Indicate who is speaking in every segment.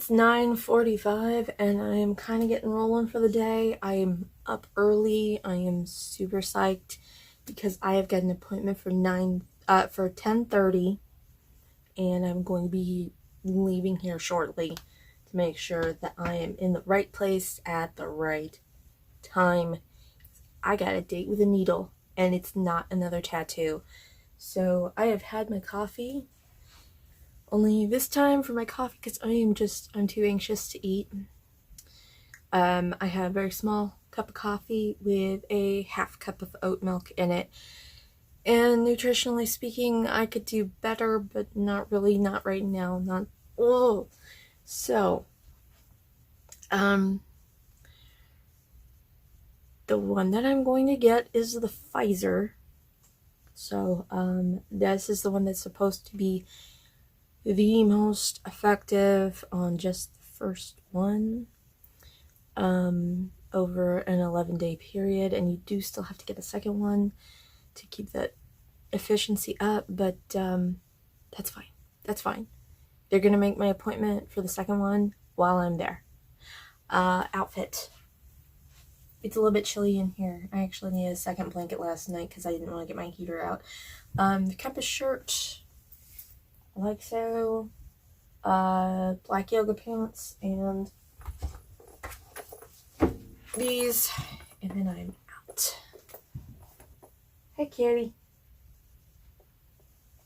Speaker 1: It's 9:45 and I am kind of getting rolling for the day. I am up early. I am super psyched because I have got an appointment for 10:30 and I'm going to be leaving here shortly to make sure that I am in the right place at the right time. I got a date with a needle and it's not another tattoo. So I have had my coffee. Only this time for my coffee because I'm too anxious to eat. I have a very small cup of coffee with a half cup of oat milk in it. And nutritionally speaking, I could do better, but not really, not right now, So, the one that I'm going to get is the Pfizer. So, this is the one that's supposed to be the most effective on just the first one over an 11-day period, and you do still have to get a second one to keep that efficiency up, but that's fine. They're gonna make my appointment for the second one while I'm there. Outfit. It's a little bit chilly in here. I actually needed a second blanket last night because I didn't want to get my heater out. The cup of shirt, like so, black yoga pants, and these, and then I'm out. Hey, kitty.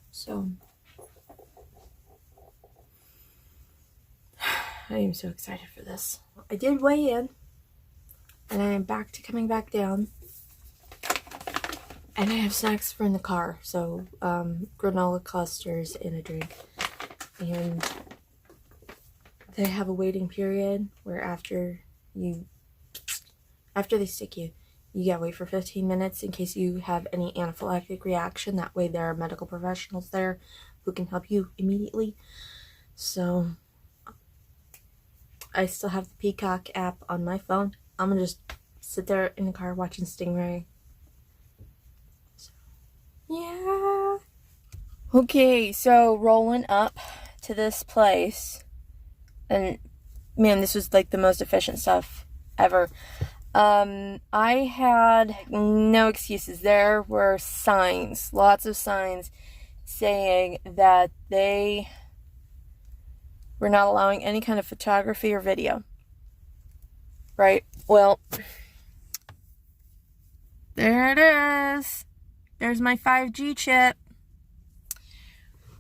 Speaker 1: So, I am so excited for this. I did weigh in, and I am back to coming back down. And I have snacks for in the car, so granola clusters and a drink. And they have a waiting period where after they stick you, you gotta wait for 15 minutes in case you have any anaphylactic reaction. That way there are medical professionals there who can help you immediately. So I still have the Peacock app on my phone. I'm gonna just sit there in the car watching Stingray. Yeah. Okay, so rolling up to this place, and man, this was like the most efficient stuff ever. I had no excuses. There were signs, lots of signs saying that they were not allowing any kind of photography or video. Right? Well, there it is. There's my 5G chip.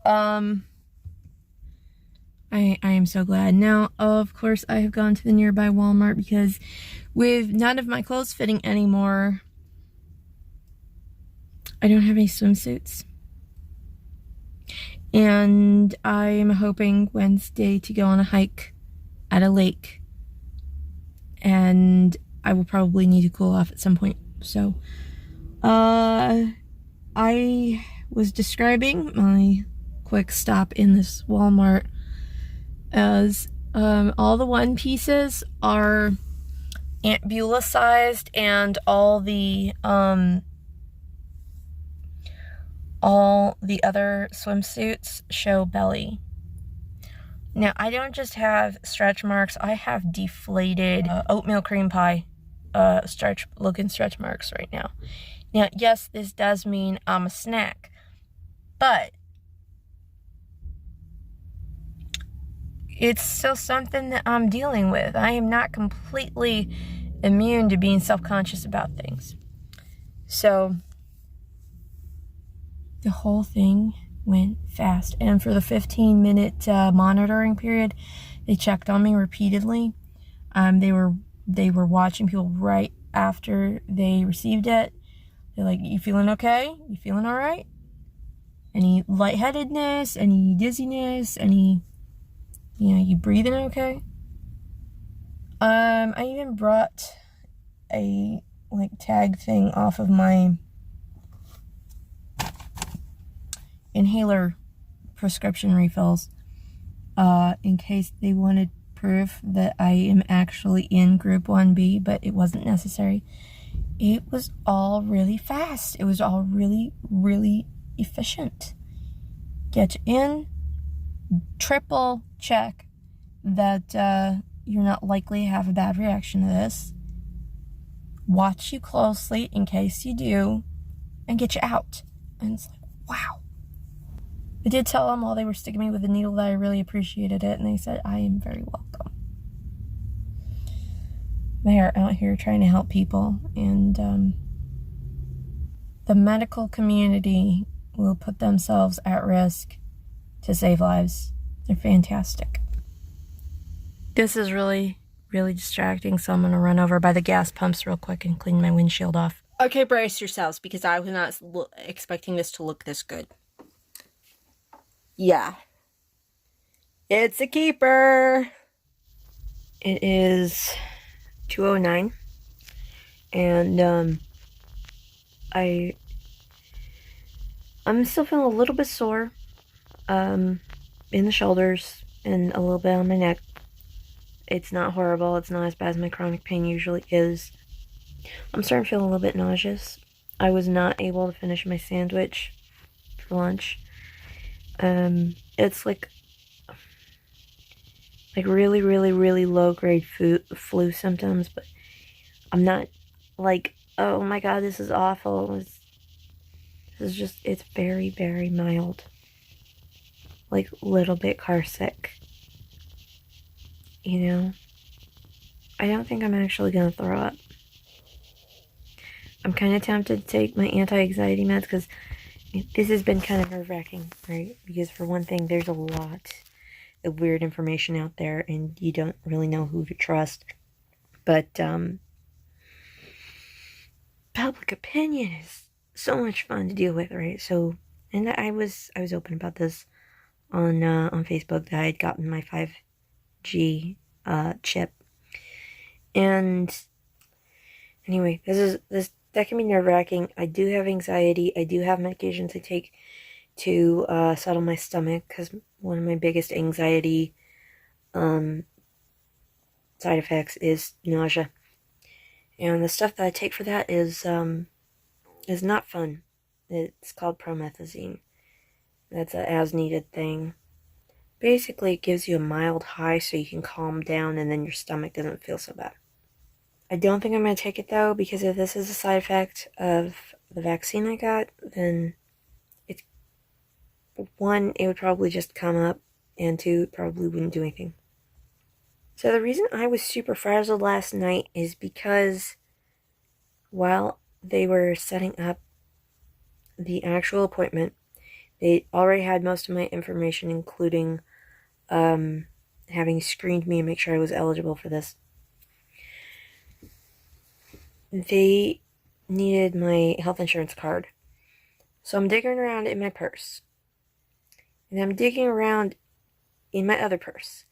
Speaker 1: I am so glad. Now, of course, I have gone to the nearby Walmart because with none of my clothes fitting anymore, I don't have any swimsuits. And I'm hoping Wednesday to go on a hike at a lake. And I will probably need to cool off at some point. So, I was describing my quick stop in this Walmart as all the one pieces are Aunt Beulah sized, and all the other swimsuits show belly. Now, I don't just have stretch marks, I have deflated oatmeal cream pie stretch marks right now. Now, yes, this does mean I'm a snack, but it's still something that I'm dealing with. I am not completely immune to being self-conscious about things. So, the whole thing went fast. And for the 15-minute monitoring period, they checked on me repeatedly. They were watching people right after they received it. They're like, you feeling okay? You feeling all right? Any lightheadedness? Any dizziness? Any, you breathing okay? I even brought a, tag thing off of my inhaler prescription refills, in case they wanted proof that I am actually in Group 1B, but it wasn't necessary. It was all really fast. It was all really, really efficient. Get you in, triple check that you're not likely to have a bad reaction to this, watch you closely in case you do, and get you out. And it's like, wow. I did tell them while they were sticking me with the needle that I really appreciated it, and they said, I am very welcome. They are out here trying to help people, and the medical community will put themselves at risk to save lives. They're fantastic. This is really, really distracting, so I'm going to run over by the gas pumps real quick and clean my windshield off. Okay, brace yourselves, because I was not expecting this to look this good. Yeah. It's a keeper. It is 2:09, and I'm still feeling a little bit sore in the shoulders and a little bit on my neck. It's not horrible. It's not as bad as my chronic pain usually is. I'm starting to feel a little bit nauseous. I was not able to finish my sandwich for lunch. It's like really, really, really low-grade flu symptoms, but I'm not like, oh my god, this is awful. It's very, very mild. Like, little bit car sick. You know? I don't think I'm actually gonna throw up. I'm kind of tempted to take my anti-anxiety meds, because this has been kind of nerve-wracking, right? Because for one thing, there's a lot of weird information out there, and you don't really know who to trust. But public opinion is so much fun to deal with, right? So, and I was open about this on Facebook, that I had gotten my 5G chip, and anyway, that can be nerve-wracking. I do have anxiety. I do have medications I take to settle my stomach, because one of my biggest anxiety side effects is nausea. And the stuff that I take for that is not fun. It's called promethazine. That's a as-needed thing. Basically, it gives you a mild high so you can calm down, and then your stomach doesn't feel so bad. I don't think I'm going to take it, though, because if this is a side effect of the vaccine I got, then one, it would probably just come up, and two, it probably wouldn't do anything. So the reason I was super frazzled last night is because while they were setting up the actual appointment, they already had most of my information, including having screened me and make sure I was eligible for this. They needed my health insurance card. So I'm digging around in my purse. And I'm digging around in my other purse.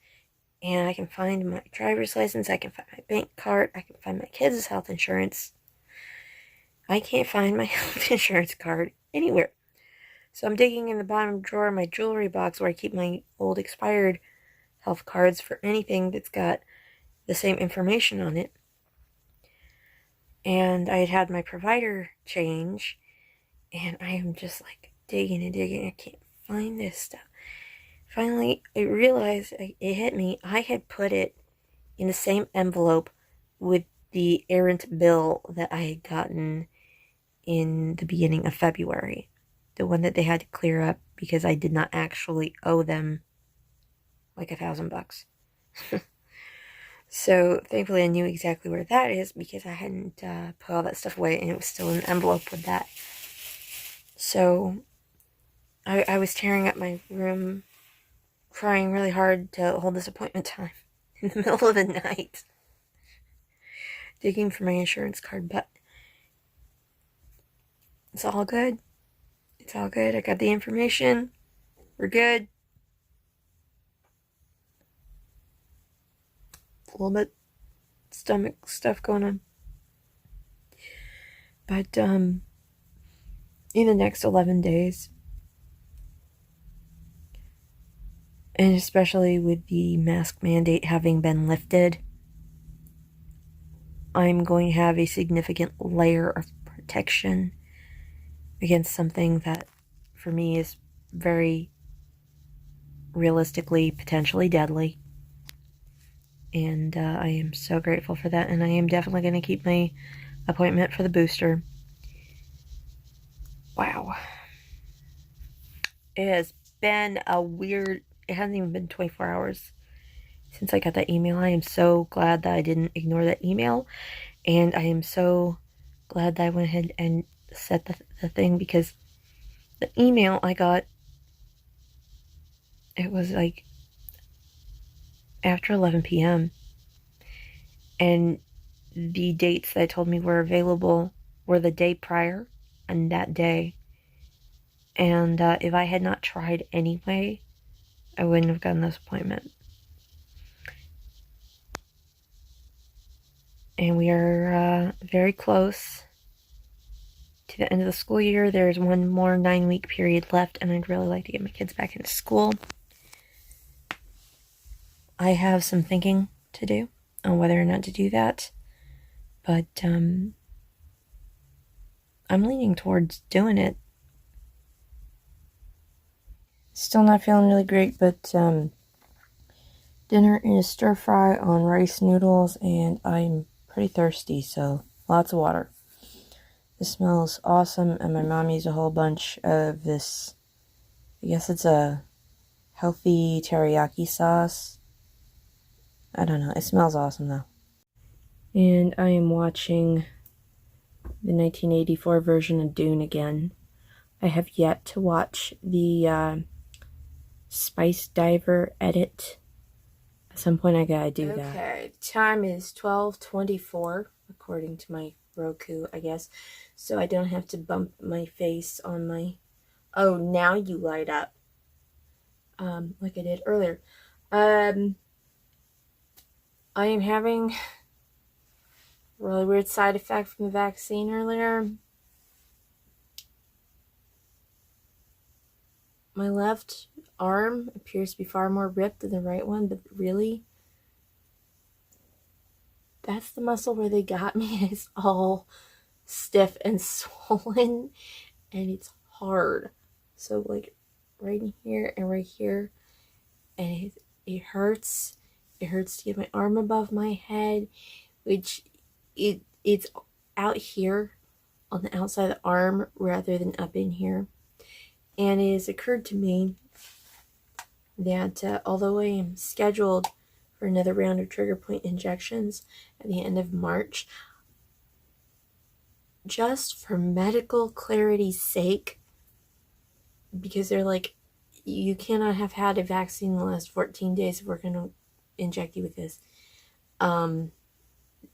Speaker 1: And I can find my driver's license, I can find my bank card, I can find my kids' health insurance. I can't find my health insurance card anywhere. So I'm digging in the bottom drawer of my jewelry box, where I keep my old expired health cards for anything that's got the same information on it. And I had my provider change, and I am just like digging and digging. I can't find this stuff. Finally, I realized, it hit me. I had put it in the same envelope with the errant bill that I had gotten in the beginning of February. The one that they had to clear up because I did not actually owe them like $1,000. So thankfully I knew exactly where that is, because I hadn't put all that stuff away, and it was still in an envelope with that. So I was tearing up my room, trying really hard to hold this appointment time in the middle of the night, digging for my insurance card, but it's all good. It's all good. I got the information. We're good. A little bit stomach stuff going on. But in the next 11 days, and especially with the mask mandate having been lifted, I'm going to have a significant layer of protection against something that, for me, is very realistically potentially deadly. and I am so grateful for that. And I am definitely going to keep my appointment for the booster. Wow. It has been it hasn't even been 24 hours since I got that email. I am so glad that I didn't ignore that email, and I am so glad that I went ahead and set the thing, because the email I got, it was like after 11 p.m. and the dates that told me were available were the day prior and that day. And if I had not tried anyway, I wouldn't have gotten this appointment. And we are very close to the end of the school year. There's one more 9-week period left, and I'd really like to get my kids back into school. I have some thinking to do on whether or not to do that, but I'm leaning towards doing it. Still not feeling really great, but dinner is stir fry on rice noodles, and I'm pretty thirsty, so lots of water. This smells awesome, and my mom used a whole bunch of this, I guess it's a healthy teriyaki sauce. I don't know, it smells awesome though. And I am watching the 1984 version of Dune again. I have yet to watch the Spice Diver edit. At some point I gotta do that. Okay, time is 12:24 according to my Roku, I guess. So I don't have to bump my face on my... Oh, now you light up. Like I did earlier. I am having a really weird side effect from the vaccine earlier. My left arm appears to be far more ripped than the right one, but really, that's the muscle where they got me. It's all stiff and swollen, and it's hard. So like right in here and right here, and it hurts. It hurts to get my arm above my head, which it's out here on the outside of the arm rather than up in here. And it has occurred to me that although I am scheduled for another round of trigger point injections at the end of March, just for medical clarity's sake, because they're like, you cannot have had a vaccine in the last 14 days if we're going to inject you with this.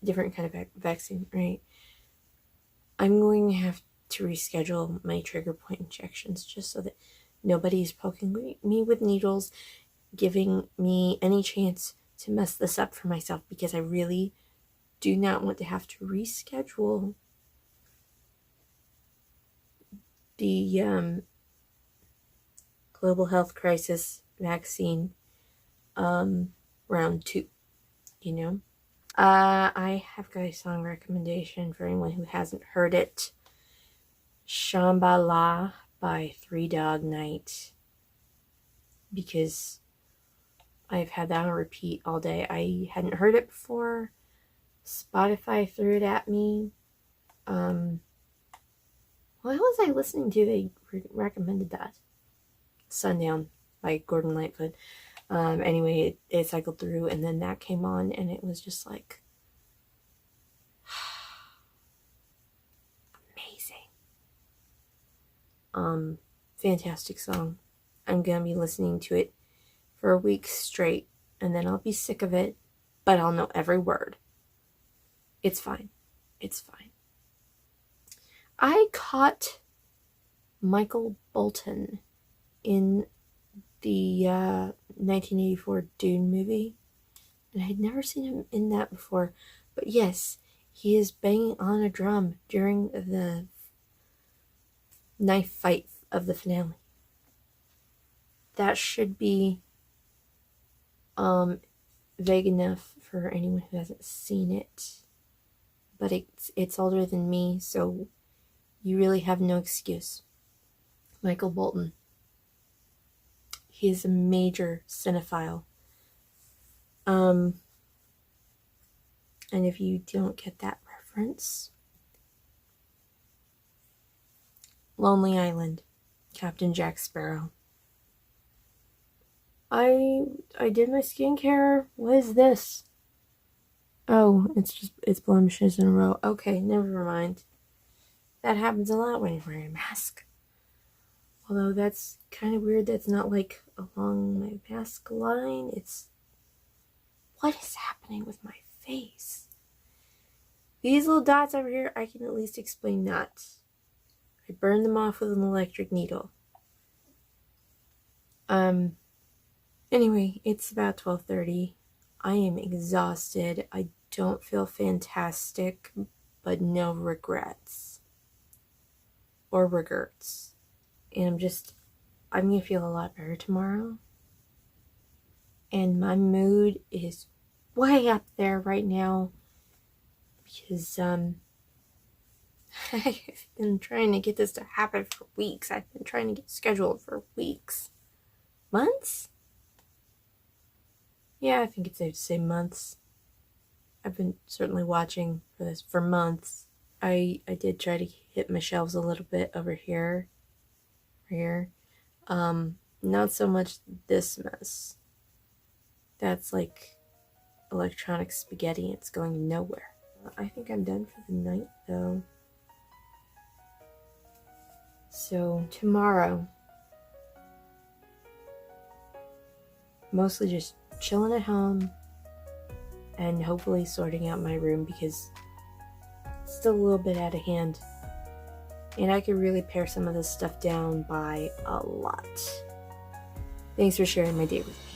Speaker 1: Different kind of vaccine, right? I'm going to have to reschedule my trigger point injections just so that nobody's poking me with needles, giving me any chance to mess this up for myself, because I really do not want to have to reschedule the global health crisis vaccine round 2, you know. I have got a song recommendation for anyone who hasn't heard it. Shambhala by Three Dog Night, because I've had that on repeat all day. I hadn't heard it before. Spotify threw it at me. What was I listening to? They recommended that. Sundown by Gordon Lightfoot. Anyway, it cycled through, and then that came on, and it was just like amazing. Fantastic song. I'm gonna be listening to it for a week straight, and then I'll be sick of it, but I'll know every word. It's fine. It's fine. I caught Michael Bolton in the 1984 Dune movie, and I had never seen him in that before. But yes, he is banging on a drum during the knife fight of the finale. That should be vague enough for anyone who hasn't seen it, but it's older than me, so you really have no excuse. Michael Bolton. He is a major cinephile. And if you don't get that reference, Lonely Island, Captain Jack Sparrow. I did my skincare. What is this? Oh, it's blemishes in a row. Okay, never mind. That happens a lot when you're wearing a mask. Although that's kind of weird. That's not like along my mask line. It's what is happening with my face? These little dots over here, I can at least explain that. I burned them off with an electric needle. Anyway, it's about 12:30. I am exhausted. I don't feel fantastic, but no regrets. Or regrets. And I'm gonna feel a lot better tomorrow. And my mood is way up there right now because I've been trying to get this to happen for weeks. I've been trying to get scheduled for weeks. Months? Yeah, I think it's safe to say months. I've been certainly watching for this for months. I did try to hit my shelves a little bit over here. Not so much this mess. That's like electronic spaghetti. It's going nowhere. I think I'm done for the night though. So tomorrow, mostly just chilling at home and hopefully sorting out my room because it's still a little bit out of hand. And I could really pare some of this stuff down by a lot. Thanks for sharing my day with me.